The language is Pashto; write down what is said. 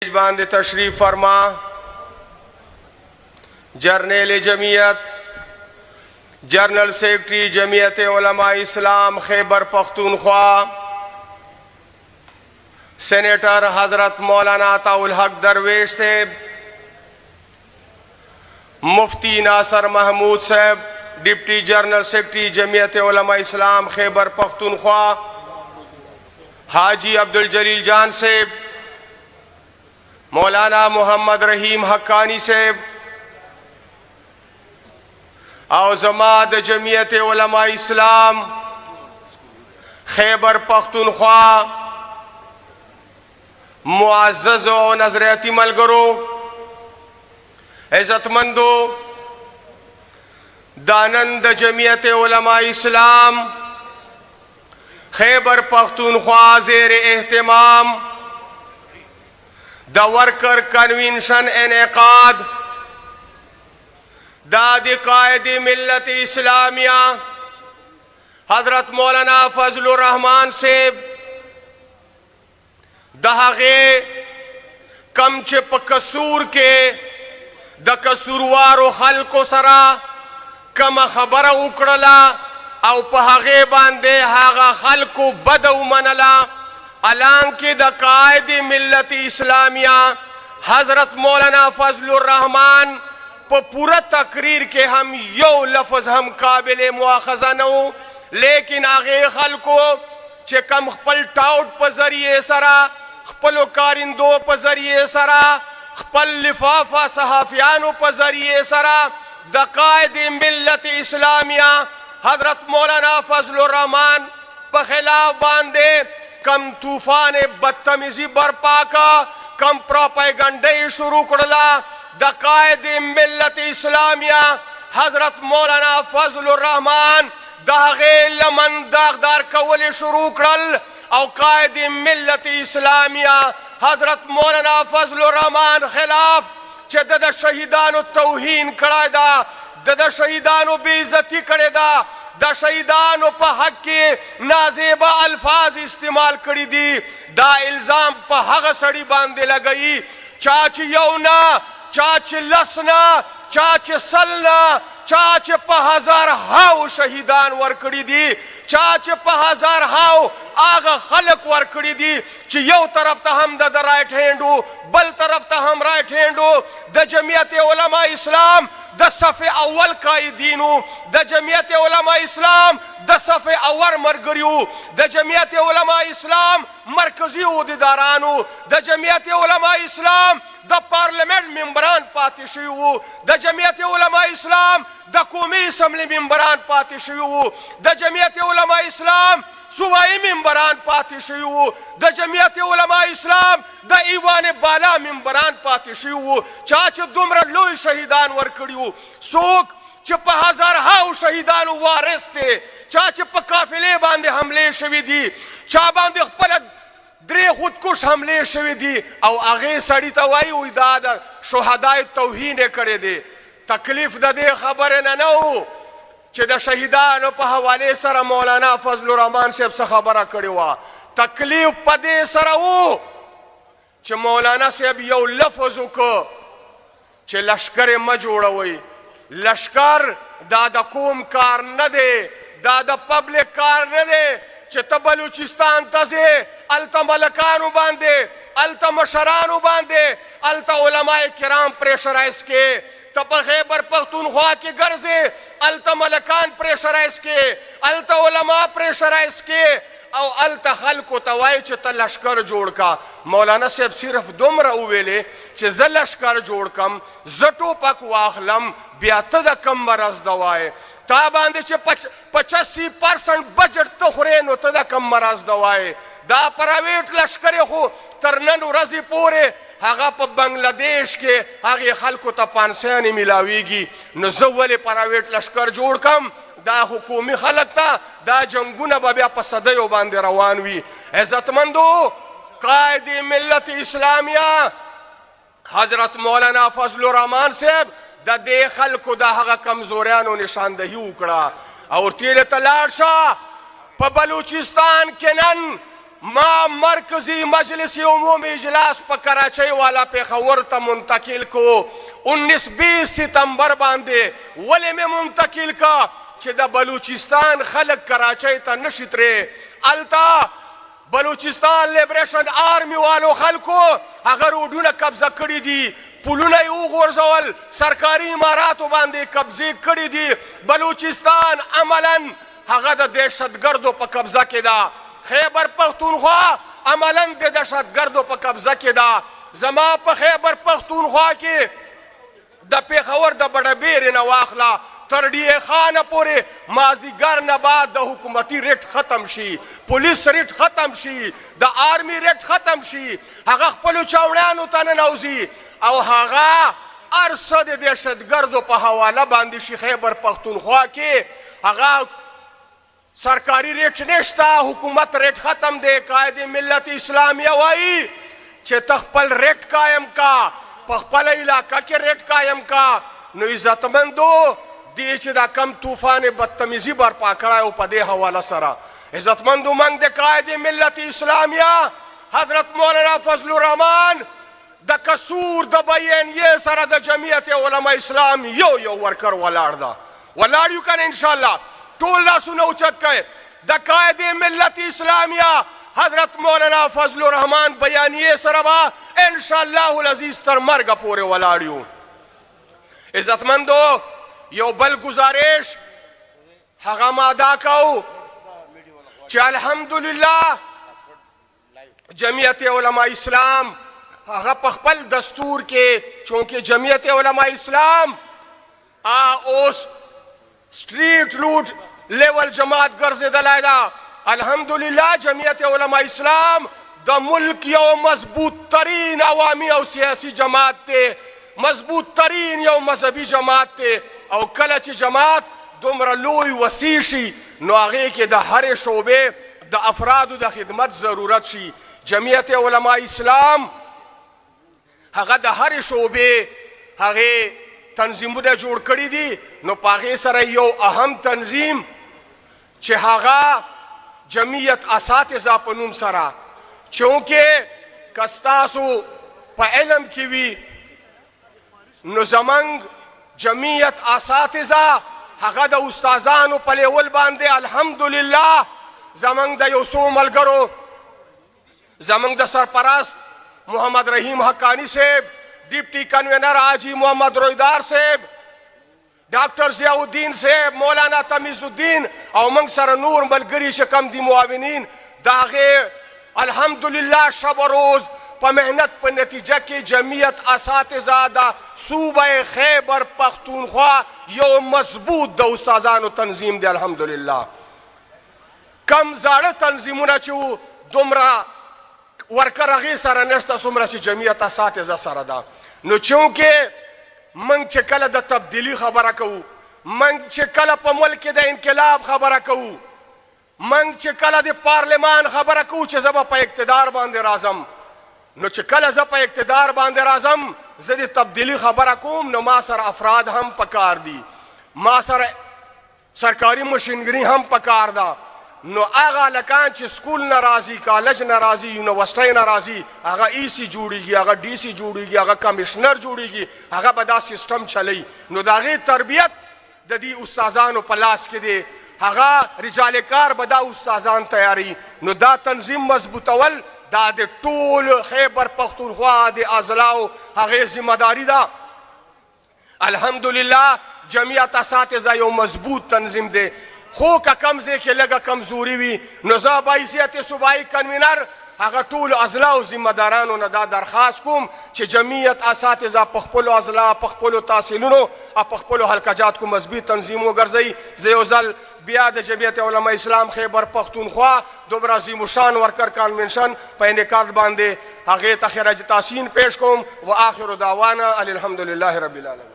स्टेज बांधे तशरीफ फरमा जर्नल जमीयत जनरल सेक्रेटरी जमीयत उलमा इस्लाम खैबर पख्तूनख्वा सेनेटर हजरत मौलाना अताउल हक दरवेश साहब, मुफ्ती नासर महमूद साहब डिप्टी जनरल सेक्रेटरी जमीयत उलमा इस्लाम खैबर पख्तूनख्वा, हाजी अब्दुल जलील जान साहब, मौलाना मोहम्मद रहीम हक्कानी साहब और जमात जमीयत उलमा इस्लाम खैबर पख्तूनख्वा, मुआज़्ज़ज़ और नज़रियाती मलगरो, इज़्ज़तमंदो, दानंद जमीयत उलमा इस्लाम खैबर पख्तूनख्वा ज़ेर एहतमाम द वर्कर कन्वेंशन इनेकाद दाद कायद मिल्लत इस्लामिया हजरत मौलाना फजलुर रहमान से दहागे कम चिप कसूर के द कसूरवारो हल्को सरा कम खबर उकड़ला और पहागे बांधे हागा हल्को बदऊ मनला अलांग के द कायद मिल्लत इस्लामिया हजरत मौलाना फजलुर रहमान पूरा तकरीर के हम यो लफ्ज हम काबिल मुआखजा न हो, लेकिन आगे खल को चे कम खपल टाउट पर जरिए सरा खपलो कारिंदो पर जरिए सरा खपल लिफाफा सहाफियानों पर जरिए सरा दकायद मिल्लत इस्लामिया हजरत मौलाना फजलुर रहमान पर खिलाफ बांधे कम तूफान बदतमीजी बरपा का कम प्रोपेगंडे शुरू करला दकायद मिल्लत इस्लामिया हजरत मौलाना फजलुर रहमान दागे लमन दागदार कवले शुरू करल और कायद मिल्लत इस्लामिया हजरत मौलाना फजलुर रहमान खिलाफ चदद शहीदानो तौहीन करादा दद शहीदानो बेइज्जती करेदा द शहीदानो पर हक के नाजेबा अल्फाज इस्तेमाल करी दी दा इल्जाम पर हक सड़ी बांधे लगई चाच यौना चाच लसना चाच सलना चाच पहजार हाउ शहीदान वर्कड़ी दी चाच पहजार हाउ आगा खलक वर्कड़ी दी ची यो तरफ ता हम द राइट हैंड हो बल तरफ ता हम राइट हैंड हो द जमीयत उलमा इस्लाम द सफ़े अव्वल कायदीनु द जमीयत उलमा इस्लाम द सफ़े अव्वल मरगरियु द जमीयत उलमा इस्लाम मरकजी उहदेदारानु द जमीयत उलमा इस्लाम द पार्लियामेंट मेंबरान पातिशु द जमीयत उलमा इस्लाम द कौमी असम्बली मेंबरान पातिशु द जमीयत उलमा इस्लाम सूबाई मेंबरान पातिशु द जमीयत उलमा इस्लाम द ईवान बाला मेंबरान पातिशु चाच दुमरा लोई शहीदान वर्कड़ियु सोक चप हजार हाउ शहीदान वारिस थे चाच प काफिले बांधे हमले शवी दी चा बांधे पलक द्रे खुदकुश हमले शवी दी और आगे सड़ी तवाई उदाद शोहदाय तौहीन करे दे तकलीफ दे खबर न हो चे द शहीदान पे हवाले सर मौलाना फजलुर रहमान से खबर कड़वा तकलीफ पदे सर वो चे मौलाना से अब यो लफ्ज को चे लश्कर म जोड़वई लश्कर दादा कौम कार न दे दादा पब्लिक कार न दे चे बलूचिस्तान तजे अलता मलकानु बांधे अलता मशरानु बांधे अलता उलमाए किराम प्रेशराइज के तब खैबर पख्तूनख्वा के गर्जे अलता मलकान प्रेशराइज के अलता उलमा प्रेशराइज के और अलता खल को तवाई च लश्कर जोड़ का मौलाना साहब सिर्फ दुमरा उवेले च ज लश्कर जोड़ कम जटो पक वाखलम ब्यातद कम मरज दवाए ता बांधे च 85% बजट तो खुरे नो तदा कम मरज दवाए दा प्राइवेट लश्कर हो तरनन रजी पूरे हागा प बांग्लादेश के आगे खलको ता पानसेनी मिलावीगी न जवले प्राइवेट लश्कर जोड़ कम दा हुकूमी खलक ता दा जंगुना बबिया पसदयो बांधे रवान वी इज्जतमंदो कायद मिल्लत इस्लामिया हजरत मौलाना फजलुर रहमान साहब द देखल को दा हगा कमजोरियानो निशानदही उकड़ा और तेरे तलाशा प बलूचिस्तान के नन ما مرکزی مجلس عمومی اجلاس په کراچۍ والا پېښور ته منتقل کو 19-20 ستمبر باندې. ولې مې منتقل کا چې د بلوچستان خلک کراچۍ ته نشي ترې. الته بلوچستان لیبریشن آرمی والو خلکو هغه روډونه قبضه کړي دي، پلونه یې وغورځول، سرکاري عماراتو باندې قبضې کړي دي. بلوچستان عملا هغه د دهشتګردو په قبضه کې ده. خیبر پختونخوا عملا د دهشتګردو په قبضه کې ده. زما په خیبر پختونخوا کې د پېښور د بډبیرې نه واخله تر ډیه خانه پورې مازدیګر نه بعد د حکومتي ریټ ختم شي، پولیس ریټ ختم شي، د آرمی ریټ ختم شي، هغه خپلو چاوړیانو ته ننوځي او هغه هر څه د دهشتګردو په حواله باندې شي. خیبر پختونخوا کې هغه سرکاري ریټ نشته، حکومت ریټ ختم دی. قائد ملت اسلامیه وایي چې ته خپل ریټ قایم کا، په خپله علاقه کې ریټ قایم کا. نو عزتمندو دی چې دا کم طوفان بدتمیزي برپا کړی او په دې حواله سره عزتمندو موږ د قائد ملت اسلامیه حضرت مولانا فضل الرحمن د قصور د بیانیې سره د جمعیت علما اسلام یو ورکر ولاړ ده. ولاړ یو کنه انشاءالله ټول لاسونه اوچت کړئ. د قائد ملت اسلامیه حضرت مولانا فضل الرحمن بیانیې سره به انشاءالله العزیز تر مرګه پورې ولاړ یو. عزتمندو یو بل گزارش هغه ما ادا کوو چې الحمدلله جمعیت علما اسلام هغه په خپل دستور کې چونکې جمعیت علما اسلام اوس سټریټ روټ لیول جماعت ګرځېدلی ده. الحمدلله جمعیت علما اسلام د ملک یو مضبوط ترین عوامي او سیاسي جماعت دی، مضبوط ترین یو مذهبي جماعت دی. او کله چې جماعت دومره لوی وسیع شي نو هغې کې د هرې شعبې د افرادو د خدمت ضرورت شي. جمعیت علما اسلام هغه د هرې شعبې هغې تنظیمونه جوړ کړي دي. نو په هغې سره یو اهم تنظیم چې هغه جمعیت اساتذه په نوم سره، چونکې که ستاسو په علم کې وي نو زموږ جمعیت اساتذه هغه د استادانو په لیول باندې الحمدلله زموږ د یو څو ملګرو، زموږ د سرپرست محمد رحیم حقانی صاحب، ډیپټي کنوینر حاجی محمد رویدار صاحب، ډاکټر ضیاء الدین صاحب، مولانا تمیز الدین او موږ سره نور ملګري چې کم دي معاونین، د هغې الحمدلله شب و روز په محنت په نتیجه کې جمعیت اساتذه د صوبه خیبر پختونخوا یو مضبوط د استادانو تنظیم دی. الحمدلله کم زاړه تنظیمونه چې وو دومره ورکر هغې سره نشته څومره چې جمعیت اساتذه سره ده. نو چونکې موږ چې کله د تبدیلي خبره کوو، موږ چې کله په ملک کې د انقلاب خبره کوو، موږ چې کله د پارلمان خبره کوو چې زه به په اقتدار باندې راځم، نو چې کله زه په اقتدار باندې راځم زه د تبدیلي خبره کوم نو ما سره افراد هم پکار دي، ما سره سرکاري مشینګري هم پکار ده. نو هغه هلکان چې سکول نه راځي، کالج نه راځي، یونیورسټۍ نه راځي، هغه ای سی جوړېږي، هغه ډي سی جوړېږي، هغه کمیشنر جوړېږي، هغه به دا سیسټم چلی. نو د هغې تربیت د دې استادانو په لاس کې دی، هغه رجال کار به دا استادان تیاري. نو دا تنظیم مضبوطول دا د ټول خیبر پختونخوا د اضلاعو هغې ذمهداري ده. الحمدلله جمعیت اساتذه یو مضبوط تنظیم دی. خو که کم ځای کې لږه کمزوري وي نو زه بحیثیت صوبایي کنوینر هغه ټولو اضلاعو ذمهدارانو نه دا درخواست کوم چې جمعیت اساتذه په خپلو اضلاع، په خپلو تحصیلونو او په خپلو حلقه جات کو مضبوط تنظیم وګرځوي. زه یو ځل بیا د جمعیت علما اسلام خیبر پختونخوا دومره عظیم الشان ورکر کانونشن په انعقاد باندې هغې ته خراج تحسین پیش کوم. و آخر دعوانا الحمدلله رب العالمین.